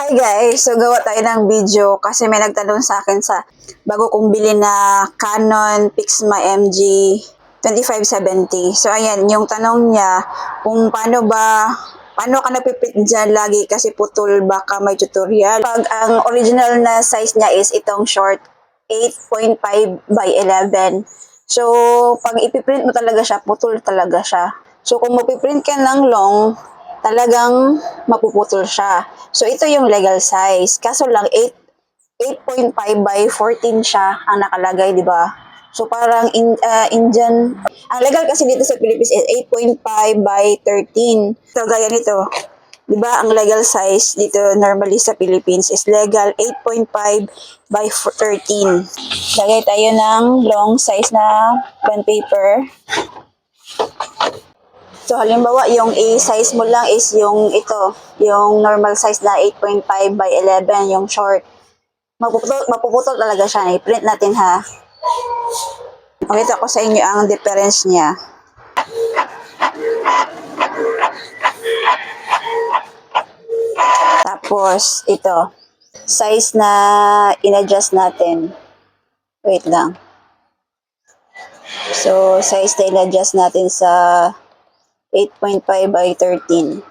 Hi guys! So gawa tayo ng video kasi may nagtanong sa akin sa bago kong bilhin na Canon Pixma MG 2570. So ayan, yung tanong niya kung paano ka napiprint dyan lagi kasi putol, baka may tutorial. Pag ang original na size niya is itong short 8.5 by 11. So pag ipiprint mo talaga siya, putol talaga siya. So kung mapiprint ka ng long, talagang mapuputol siya. So, ito yung legal size. Kaso lang, 8.5 by 14 siya ang nakalagay, di ba? So, parang Indian. Ang legal kasi dito sa Philippines is 8.5 by 13. So, gaya nito. Di ba, ang legal size dito normally sa Philippines is legal 8.5 by 13. Lagay tayo ng long size na bond paper. So, halimbawa, yung i-size mo lang is yung ito, yung normal size na 8.5 by 11, yung short. Mapuputol talaga siya. I-print natin ha. Pakita ko sa inyo ang difference niya. Tapos, ito. Size na in-adjust natin. Wait lang. So, size na in-adjust natin sa 8.5 by 13.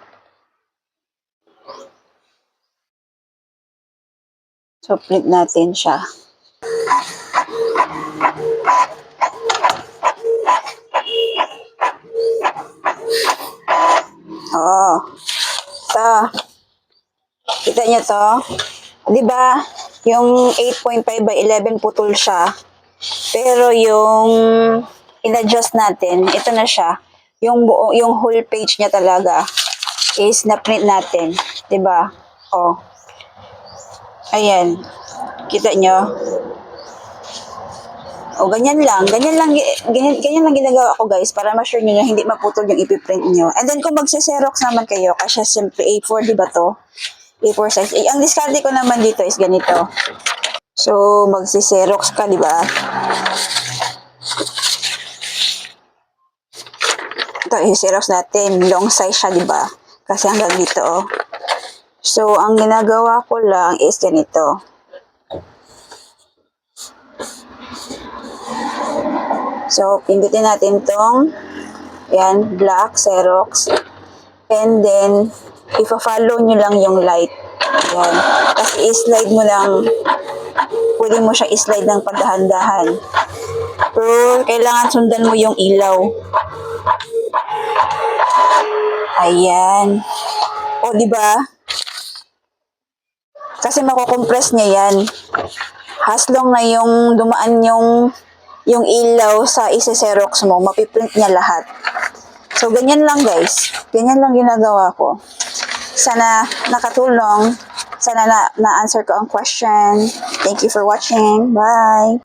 So, print natin siya. Oo. Ito. Kita niyo to? Diba? Yung 8.5 by 11 putol siya. Pero yung in-adjust natin, ito na siya. Yung whole page niya talaga is na-print natin. Diba? Oh. Ayan. Kita nyo? O, ganyan lang ginagawa ko guys para ma-sure nyo na hindi maputol yung ipiprint nyo. And then kung magse-xerox naman kayo, kasi siyempre A4, diba to? A4 size. Ang discard ko naman dito is ganito. So, magse-xerox ka, diba? Ito, i-xerox natin. Long size siya, diba? Kasi hanggang dito, oh. So, ang ginagawa ko lang is ganito. So, pindutin natin tong yan, black, Xerox. And then, ipa-follow nyo lang yung light. Yan. Tapos, i-slide mo lang. Pwede mo siya i-slide ng pagdahan-dahan. Pero, kailangan sundan mo yung ilaw. Ayan. O, diba? Kasi makukompress niya yan. Haslong na yung dumaan yung ilaw sa isi-xerox mo, mapiprint niya lahat. So, ganyan lang guys. Ganyan lang ginagawa ko. Sana nakatulong. Sana na-answer ko ang question. Thank you for watching. Bye!